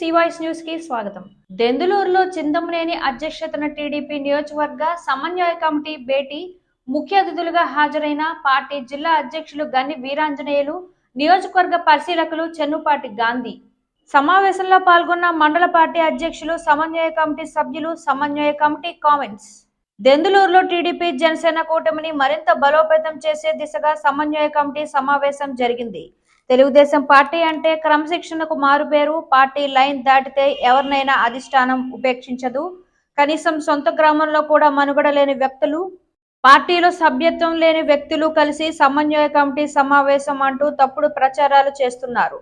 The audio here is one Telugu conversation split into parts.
సివాయిస్ న్యూస్ కి స్వాగతం. దెందులూరులో చింతమనేని అధ్యక్షతన టీడీపీ నియోజకవర్గ సమన్వయ కమిటీ భేటీ ముఖ్య అతిథులుగా హాజరైన పార్టీ జిల్లా అధ్యక్షులు గన్ని వీరాంజనేయులు, నియోజకవర్గ పరిశీలకులు చెన్నుపాటి గాంధీ. సమావేశంలో పాల్గొన్న మండల పార్టీ అధ్యక్షులు, సమన్వయ కమిటీ సభ్యులు. సమన్వయ కమిటీ కామెంట్స్. దెందులూరులో టీడీపీ జనసేన కూటమిని మరింత బలోపేతం చేసే దిశగా సమన్వయ కమిటీ సమావేశం జరిగింది. తెలుగుదేశం పార్టీ అంటే క్రమశిక్షణకు మారుపేరు. పార్టీ లైన్ దాటితే ఎవరినైనా అధిష్టానం ఉపేక్షించదు. కనీసం సొంత గ్రామంలో కూడా మనుగడ లేని వ్యక్తులు, పార్టీలో సభ్యత్వం లేని వ్యక్తులు కలిసి సమన్వయ కమిటీ సమావేశం అంటూ తప్పుడు ప్రచారాలు చేస్తున్నారు.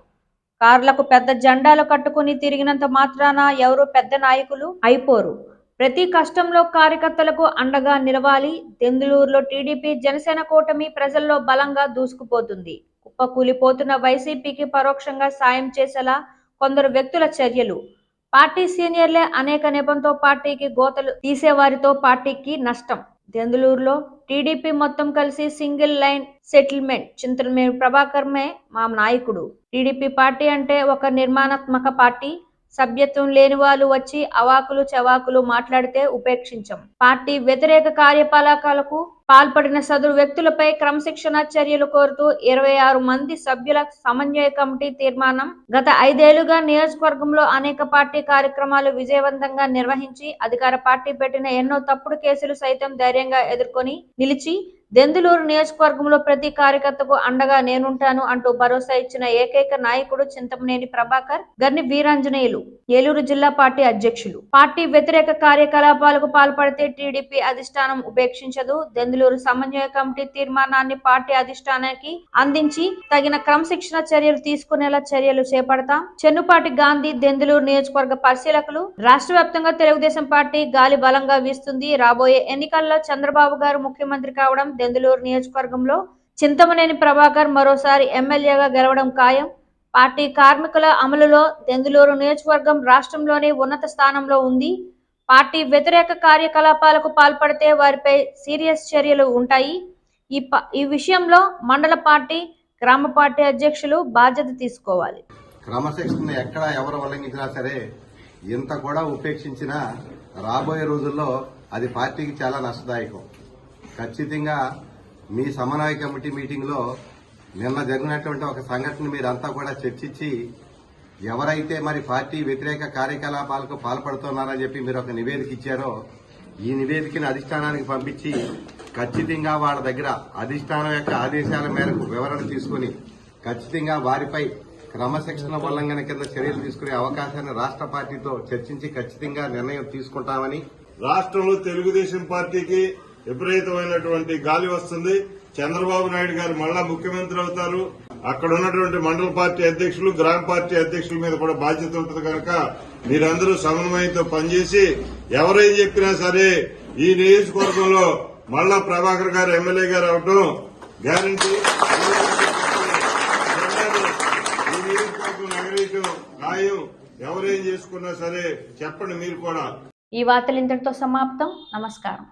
కార్లకు పెద్ద జెండాలు కట్టుకుని తిరిగినంత మాత్రాన ఎవరు పెద్ద నాయకులు అయిపోరు. ప్రతి కష్టంలో కార్యకర్తలకు అండగా నిలవాలి. దెందులూరులో టీడీపీ జనసేన కూటమి ప్రజల్లో బలంగా దూసుకుపోతుంది. కుప్పకూలిపోతున్న వైసీపీకి పరోక్షంగా సాయం చేసేలా కొందరు వ్యక్తుల చర్యలు. పార్టీ సీనియర్లే అనేక నెపంతో పార్టీకి గోతలు తీసేవారితో పార్టీకి నష్టం. దెందులూరులో టీడీపీ మొత్తం కలిసి సింగిల్ లైన్ సెటిల్మెంట్. చింతమనేని ప్రభాకర్మే మా నాయకుడు. టీడీపీ పార్టీ అంటే ఒక నిర్మాణాత్మక పార్టీ. సభ్యత్వం లేని వాళ్ళు వచ్చి అవాకులు చవాకులు మాట్లాడితే ఉపేక్షించం. పార్టీ వ్యతిరేక కార్యకలాపాలకు పాల్పడిన సదరు వ్యక్తులపై క్రమశిక్షణ చర్యలు కోరుతూ 26 మంది సభ్యుల సమన్వయ కమిటీ తీర్మానం. గత 5 ఏళ్లుగా నియోజకవర్గంలో అనేక పార్టీ కార్యక్రమాలు విజయవంతంగా నిర్వహించి అధికార పార్టీ పెట్టిన ఎన్నో తప్పుడు కేసులు సైతం ధైర్యంగా ఎదుర్కొని నిలిచి దెందులూరు నియోజకవర్గంలో ప్రతి కార్యకర్తకు అండగా నేనుంటాను అంటూ భరోసా ఇచ్చిన ఏకైక నాయకుడు చింతమనేని ప్రభాకర్. గన్ని వీరాంజనేయులు ఏలూరు జిల్లా పార్టీ అధ్యక్షులు. పార్టీ వ్యతిరేక కార్యకలాపాలకు పాల్పడితే టీడీపీ అధిష్టానం ఉపేక్షించదు. దెందులూరు సమన్వయ కమిటీ తీర్మానాన్ని పార్టీ అధిష్టానానికి అందించి తగిన క్రమశిక్షణ చర్యలు తీసుకునేలా చర్యలు చేపడతాం. చెన్నుపాటి గాంధీ, దెందులూరు నియోజకవర్గ పరిశీలకులు. రాష్ట్ర వ్యాప్తంగా తెలుగుదేశం పార్టీ గాలి బలంగా వీస్తుంది. రాబోయే ఎన్నికల్లో చంద్రబాబు గారు ముఖ్యమంత్రి కావడం, దెందులూరు నియోజకవర్గంలో చింతమనేని ప్రభాకర్ మరోసారి ఎమ్మెల్యేగా గెలవడం ఖాయం. పార్టీ కార్మికుల అమలులో దెందులూరు నియోజకవర్గం రాష్ట్రంలోనే ఉన్నత స్థానంలో ఉంది. పార్టీ వ్యతిరేక కార్యకలాపాలకు పాల్పడితే వారిపై సీరియస్ చర్యలు ఉంటాయి. ఈ విషయంలో మండల పార్టీ, గ్రామ పార్టీ అధ్యక్షులు బాధ్యత తీసుకోవాలి. క్రమశిక్షణ ఎక్కడ ఎవరు ఉల్లంఘించినా సరే, ఇంత కూడా ఉపేక్షించినా రాబోయే రోజుల్లో అది పార్టీకి చాలా నష్టదాయకం. ఖచ్చితంగా మీ సమన్వయ కమిటీ మీటింగ్ లో నిన్న జరిగినటువంటి ఒక సంఘటన మీరంతా కూడా చర్చించి ఎవరైతే మరి పార్టీ వ్యతిరేక కార్యకలాపాలకు పాల్పడుతున్నారని చెప్పి మీరు ఒక నివేదిక ఇచ్చారో, ఈ నివేదికను అధిష్టానానికి పంపించి ఖచ్చితంగా వాళ్ళ దగ్గర అధిష్టానం యొక్క ఆదేశాల మేరకు వివరణ తీసుకుని ఖచ్చితంగా వారిపై క్రమశిక్షణ ఉల్లంఘన కింద చర్యలు తీసుకునే అవకాశాన్ని రాష్ట్ర పార్టీతో చర్చించి ఖచ్చితంగా నిర్ణయం తీసుకుంటామని. రాష్ట్రంలో తెలుగుదేశం పార్టీకి విపరీతమైనటువంటి గాలి వస్తుంది. చంద్రబాబు నాయుడు గారు మళ్లా ముఖ్యమంత్రి అవుతారు. అక్కడ ఉన్నటువంటి మండల పార్టీ అధ్యక్షులు, గ్రామ పార్టీ అధ్యక్షుల మీద కూడా బాధ్యత ఉంటుంది కనుక మీరందరూ సమన్వయంతో పనిచేసి ఎవరేం చెప్పినా సరే ఈ నియోజకవర్గంలో మళ్లా ప్రభాకర్ గారు ఎమ్మెల్యే గారు అవడం గ్యారంటీ. ఈ నియోజకవర్గం నగరీకం ఖాయం. ఎవరేం చేసుకున్నా సరే చెప్పండి మీరు కూడా. ఈ వార్తలు ఇంతటితో సమాప్తం. నమస్కారం.